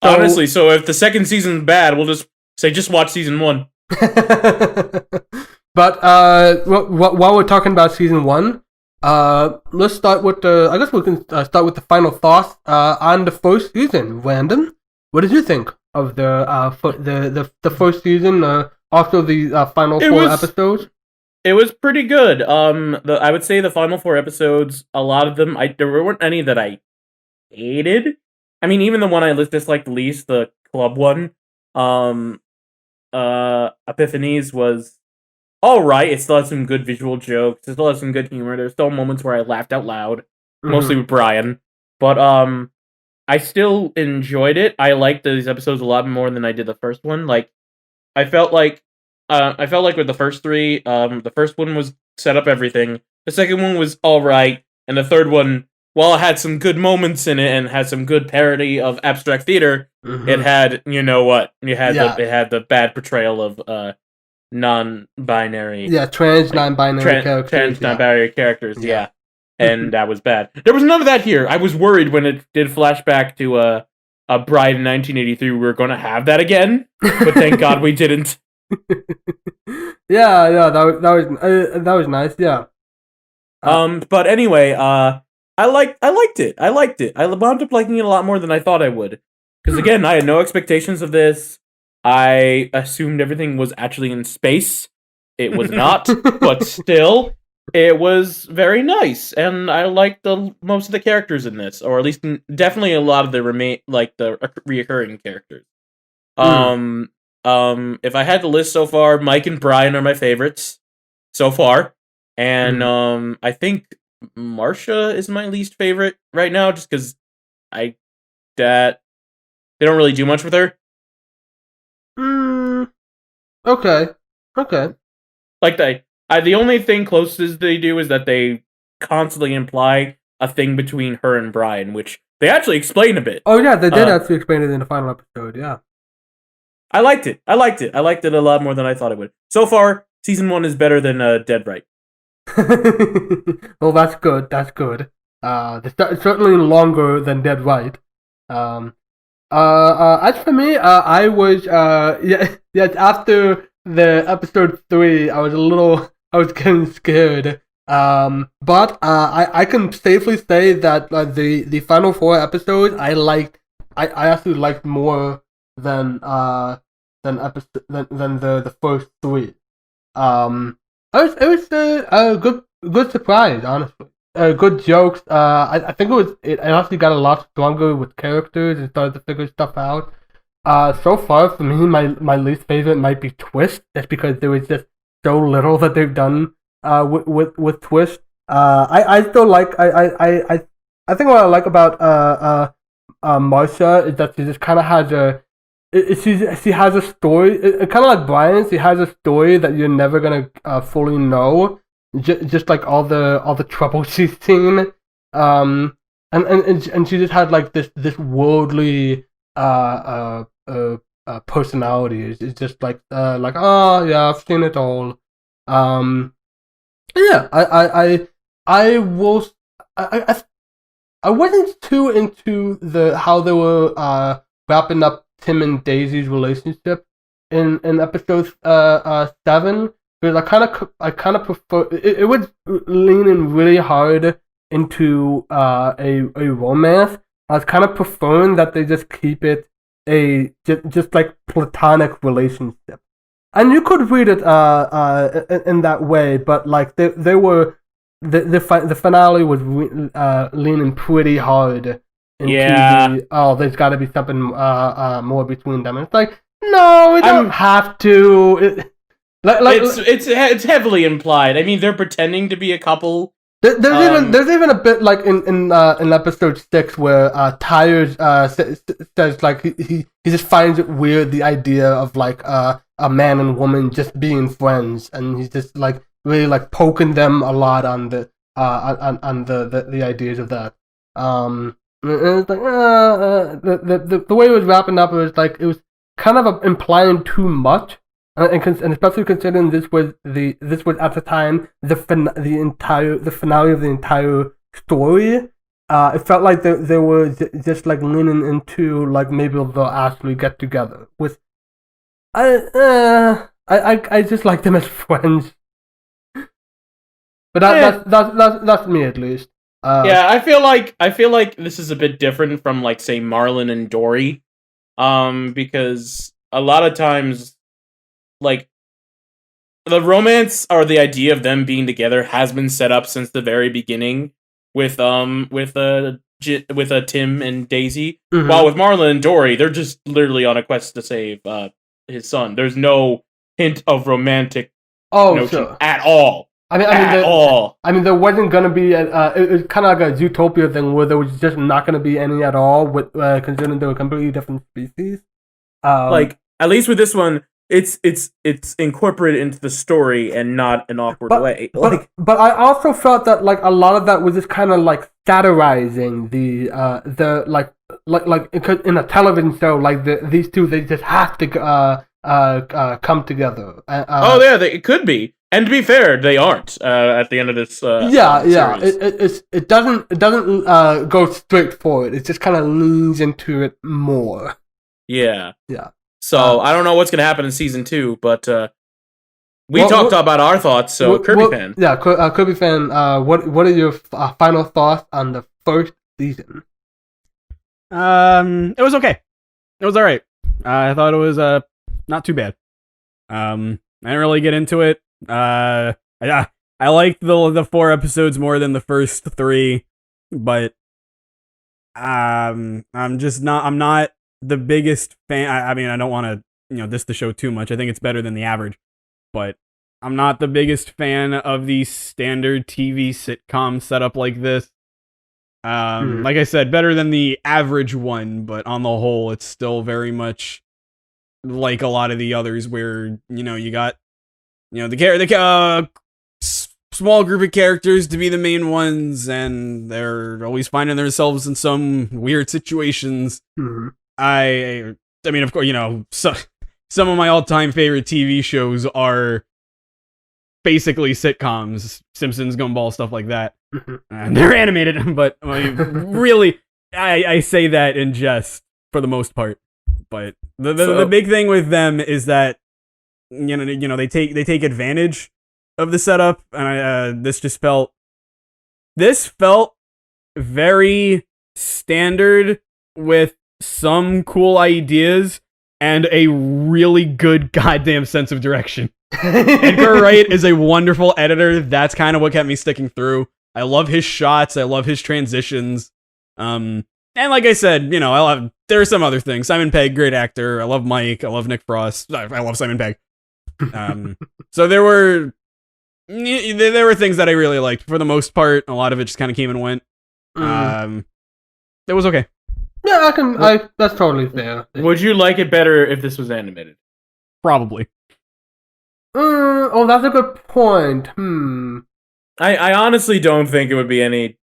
So, honestly, so if the second season's bad, we'll just say just watch season 1. But while we're talking about season 1, let's start with I guess we can start with the final thoughts on the first season. Random, what did you think of the first season? Also the final 4 episodes. It was pretty good. I would say the final 4 episodes, a lot of them, there weren't any that I hated. I mean, even the one I disliked the least, the club one, Epiphanies, was alright. It still had some good visual jokes. It still had some good humor. There's still moments where I laughed out loud, mostly with Brian. But I still enjoyed it. I liked these episodes a lot more than I did the first one. Like, I felt like with the first 3, the first one was set up everything. The second one was alright, and the third one, while it had some good moments in it and had some good parody of abstract theater, it had, you know what? It had the bad portrayal of non-binary. Yeah, non-binary characters. Non-binary characters, yeah. And that was bad. There was none of that here. I was worried when it did flashback to a Bride in 1983 we were going to have that again, but thank God we didn't. Yeah, that was nice. Yeah. But anyway, I liked it. I wound up liking it a lot more than I thought I would. Because again, I had no expectations of this. I assumed everything was actually in space. It was not, but still, it was very nice, and I liked most of the characters in this, or at least definitely a lot of the reoccurring characters. If I had to list so far, Mike and Brian are my favorites so far, and I think Marcia is my least favorite right now, just because they don't really do much with her. Okay. Like the only thing closest they do is that they constantly imply a thing between her and Brian, which they actually explain a bit. Oh yeah, they did actually explain it in the final episode. Yeah. I liked it. I liked it a lot more than I thought it would. So far, season 1 is better than Dead Right. Well, that's good. It's certainly longer than Dead Right. As for me, I was after the episode 3, I was getting scared. But I can safely say that the final 4 episodes I actually liked more than the first 3. It was a good surprise, honestly. Good jokes. I think it actually got a lot stronger with characters and started to figure stuff out. So far for me, my least favorite might be Twist, just because there was just so little that they've done with Twist. I still like I think what I like about Marcia is that she just kind of has she has a story, kind of like Brian. She has a story that you're never gonna fully know, just like all the trouble she's seen, and she just had like this worldly personality. It's just like oh yeah, I've seen it all. Yeah, I wasn't too into how they were wrapping up Tim and Daisy's relationship in episode 7, because I kind of prefer it was leaning really hard into a romance. I was kind of preferring that they just keep it just like platonic relationship, and you could read it in that way, but like they were the finale was leaning pretty hard into Yeah. there's got to be something more between them. And it's like, no, we don't have to. It's heavily implied. I mean, they're pretending to be a couple. There's even a bit like in episode 6 where Tyre says like he just finds it weird, the idea of like a man and woman just being friends, and he's just like really like poking them a lot on the ideas of that. And it's like the way it was wrapping up, it was kind of implying too much. And especially considering this was at the time the finale of the entire story, it felt like they were just like leaning into like maybe they'll actually get together. I just like them as friends, but that's me at least. Yeah, I feel like this is a bit different from like say Marlon and Dory, because a lot of times, like, the romance or the idea of them being together has been set up since the very beginning with Tim and Daisy. Mm-hmm. While with Marlon and Dory, they're just literally on a quest to save his son. There's no hint of romantic notion at all. I mean, there wasn't gonna be. It was kind of like a Zootopia thing where there was just not gonna be any at all, with considering they were completely different species. Like, at least with this one, it's incorporated into the story and not an awkward way. But I also felt that like a lot of that was just kind of like satirizing the like in a television show, like these two, they just have to come together. It could be. And to be fair, they aren't at the end of this. Series. It doesn't go straight for it. It just kind of leans into it more. Yeah. So I don't know what's gonna happen in season 2, but we talked about our thoughts. So KirbyFan. Yeah, KirbyFan. What are your final thoughts on the first season? It was okay. It was all right. I thought it was not too bad. I didn't really get into it. I liked the 4 episodes more than the first 3, but I'm not the biggest fan. I mean, I don't want to diss the show too much. I think it's better than the average, but I'm not the biggest fan of the standard TV sitcom setup like this. Like I said, better than the average one, but on the whole, it's still very much like a lot of the others where you got the small group of characters to be the main ones, and they're always finding themselves in some weird situations. Mm-hmm. I mean, of course, some of my all-time favorite TV shows are basically sitcoms, Simpsons, Gumball, stuff like that. And they're animated, but really, I say that in jest for the most part. But the big thing with them is that they take advantage of the setup, and this felt very standard with some cool ideas and a really good goddamn sense of direction. Edgar Wright is a wonderful editor. That's kind of what kept me sticking through. I love his shots. I love his transitions. And like I said, there are some other things. Simon Pegg, great actor. I love Mike. I love Nick Frost. I love Simon Pegg. So there were things that I really liked. For the most part, a lot of it just kind of came and went. It was okay. Yeah, that's totally fair. Would you like it better if this was animated? Probably. That's a good point. I honestly don't think it would be any.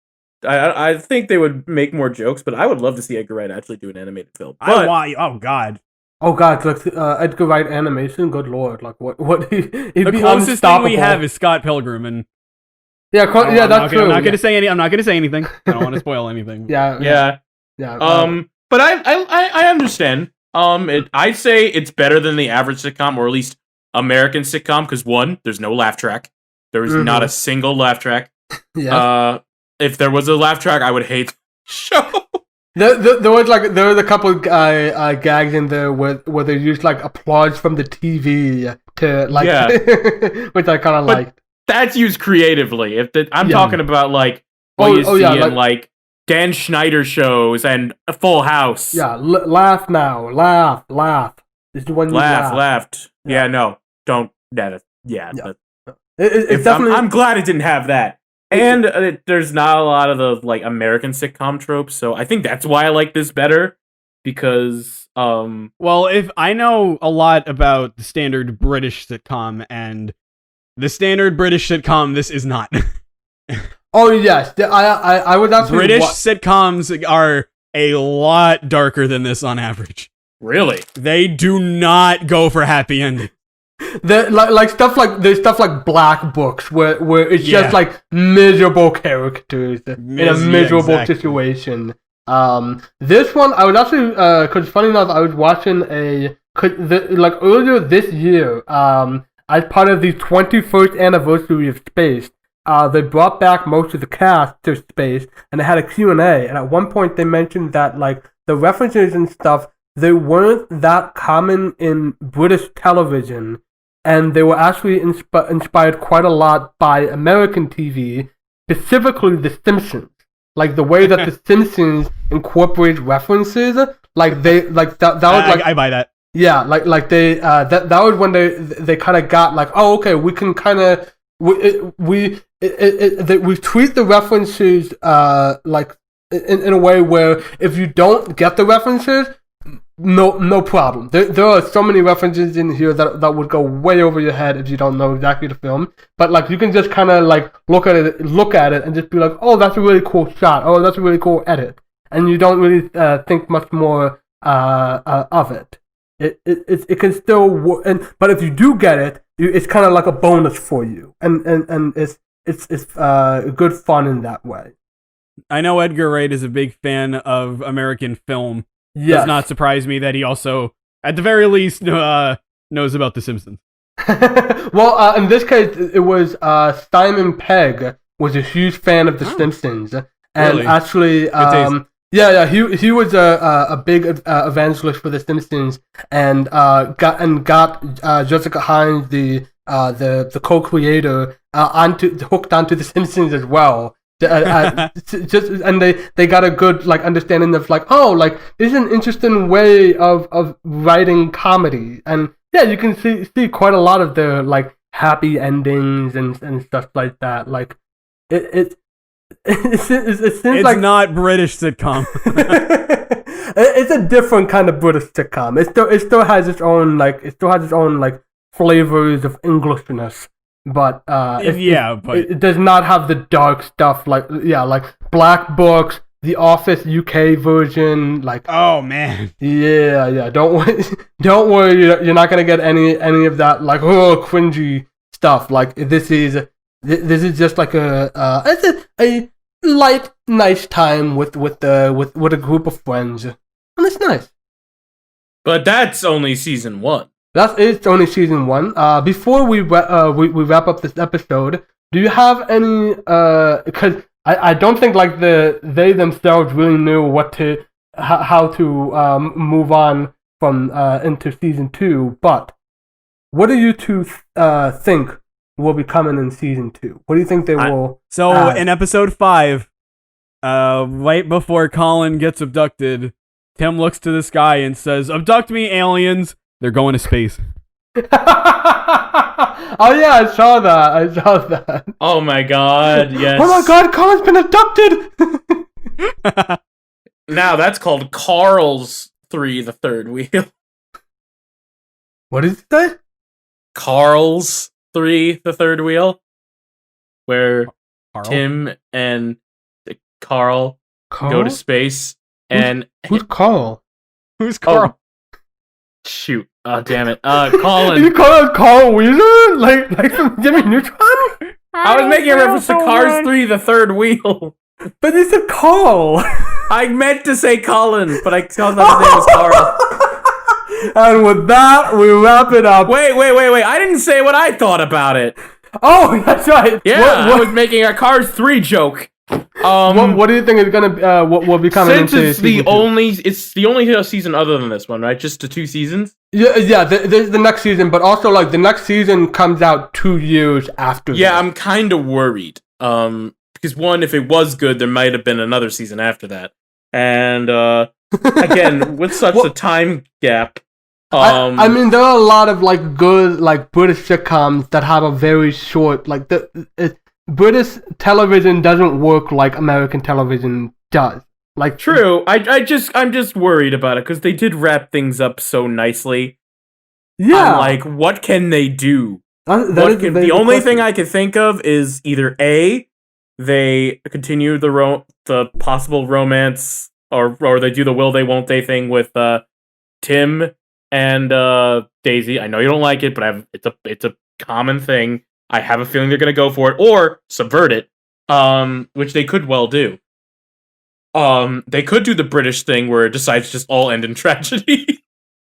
I think they would make more jokes, but I would love to see Edgar Wright actually do an animated film. Oh god, like Edgar Wright animation. Good lord, like what? The closest thing we have is Scott Pilgrim, and that's true. I'm not gonna say anything. I don't want to spoil anything. Yeah. But I understand. I'd say it's better than the average sitcom, or at least American sitcom, because one, there's no laugh track. There is not a single laugh track. Yeah. If there was a laugh track, I would hate the show. There was a couple gags in there where they used like applause from the TV to which I kind of liked. That's used creatively. I'm talking about like what you see in like Dan Schneider shows and Full House. Yeah, laugh now. Laugh. This is when you laugh. Laughed. Yeah, no. Don't. Yeah. It's definitely... I'm glad it didn't have that. And there's not a lot of the like American sitcom tropes, so I think that's why I like this better. Because, well, if I know a lot about the standard British sitcom, and the standard British sitcom, this is not. Oh yes, I was actually British sitcoms are a lot darker than this on average. Really? They do not go for happy endings. There's stuff like Black Books where it's just like miserable characters in a miserable situation. This one I was actually because funny enough I was watching earlier this year as part of the 21st anniversary of Space. They brought back most of the cast to Space, and they had a Q&A, and at one point they mentioned that like the references and stuff, they weren't that common in British television, and they were actually inspired quite a lot by American TV, specifically The Simpsons. Like the way that The Simpsons incorporate references, like they like that was like I buy that. Yeah, like they that was when they kind of got like, oh okay, we can kind of we treat the references like in a way where if you don't get the references, no problem. There are so many references in here that would go way over your head if you don't know exactly the film. But like you can just kind of like look at it and just be like, oh, that's a really cool shot. Oh, that's a really cool edit, and you don't really think much more of it. It can still work, but if you do get it, it's kind of like a bonus for you, and it's good fun in that way. I know Edgar Wright is a big fan of American film. Yes. Does not surprise me that he also, at the very least, knows about The Simpsons. Well, in this case, it was Simon Pegg was a huge fan of The Simpsons, and really? Actually, he was a big evangelist for The Simpsons, and got Jessica Hines, the co-creator, hooked onto The Simpsons as well. And they got a good like understanding of like, oh, like this is an interesting way of writing comedy, and yeah, you can see quite a lot of their like happy endings and stuff like that. Like it seems it's not British sitcom. It's a different kind of British sitcom. It still has its own like flavors of Englishness. But it does not have the dark stuff like Black Books, The Office UK version. Like, oh man, yeah. Don't worry, you're not gonna get any of that like cringy stuff. Like this is just like it's a light, nice time with a group of friends, and it's nice. But that's only season 1. It's only season 1. Before we wrap up this episode, do you have any? Because I don't think like they themselves really knew how to move on from into season 2. But what do you two think will be coming in season 2? What do you think they will? So in episode 5, right before Colin gets abducted, Tim looks to the sky and says, "Abduct me, aliens." They're going to space. Oh yeah, I saw that. Oh my god, yes. Oh my god, Colin's been abducted! Now that's called Carl's 3, the third wheel. What is that? Carl's 3, the third wheel. Where Carl? Tim and Carl go to space. Who's Carl? Who's Carl? Shoot. Oh, damn it. Colin. You call it Carl Weezer? Like from Jimmy Neutron? I was making a reference to Cars 3, the third wheel. But you said Carl. I meant to say Colin, but I thought his name was Carl. And with that, we wrap it up. Wait. I didn't say what I thought about it. Oh, that's right. Yeah, I was making a Cars 3 joke. What do you think is gonna what will be coming? Since it's the only season other than this one, right? Just the 2 seasons. Yeah. There's the next season, but also like the next season comes out 2 years after. Yeah, this. I'm kind of worried. Because because one, if it was good, there might have been another season after that. And again, with such a time gap, I mean, there are a lot of like good like British sitcoms that have a very short like British television doesn't work like American television does. Like true, I'm just worried about it because they did wrap things up so nicely. Yeah, I'm like, what can they do? The only thing I can think of is either A, they continue the possible romance, or they do the will they won't they thing with Tim and Daisy. I know you don't like it, but it's a common thing. I have a feeling they're gonna go for it or subvert it, which they could well do. They could do the British thing where it decides to just all end in tragedy.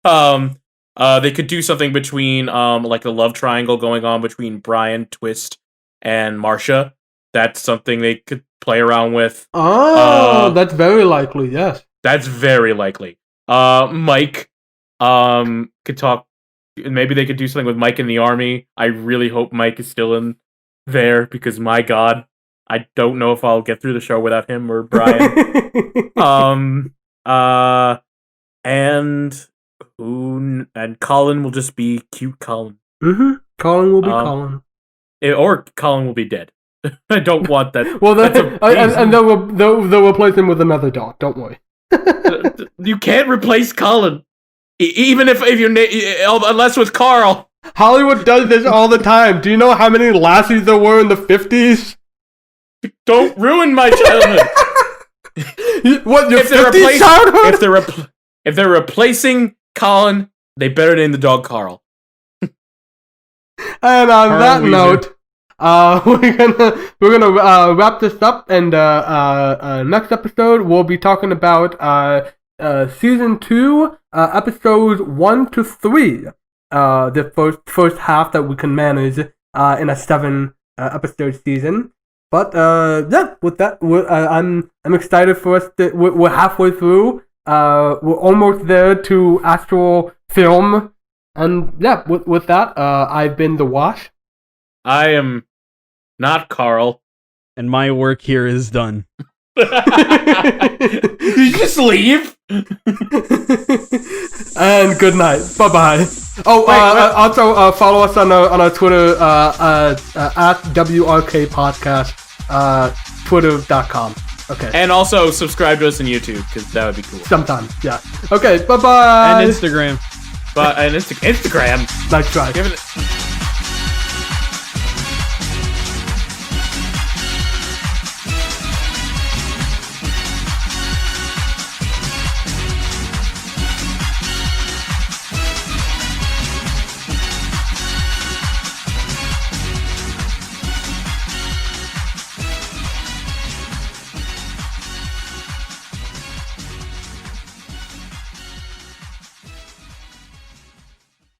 They could do something between like a love triangle going on between Brian, Twist, and Marsha. That's something they could play around with. Oh, that's very likely. Yes, that's very likely. Mike, could talk. Maybe they could do something with Mike in the army. I really hope Mike is still in there because my God, I don't know if I'll get through the show without him or Brian. And Colin will just be cute Colin. Mm-hmm. Colin will be Colin. Or Colin will be dead. I don't want that. Well, and they'll replace him with another dog. Don't worry. You can't replace Colin, even if you unless with Carl. Hollywood does this all the time. Do you know how many lassies there were in the 50s? Don't ruin my childhood. What your 50s childhood? If they're replacing Colin, they better name the dog Carl. And on that note, we're gonna wrap this up, and next episode we'll be talking about season 2, episodes 1 to 3. The first half that we can manage in a 7 episode season. But yeah, with that, I'm excited for us. We're halfway through. We're almost there to actual film, and yeah, with that, I've been the Wash. I am not Carl, and my work here is done. You just leave. And good night. Bye bye. Oh, also follow us on our Twitter at WRK Podcast, Twitter.com. Okay. And also subscribe to us on YouTube, because that would be cool. Sometimes, yeah. Okay, bye-bye. And Instagram. And Instagram. Nice try. Give it.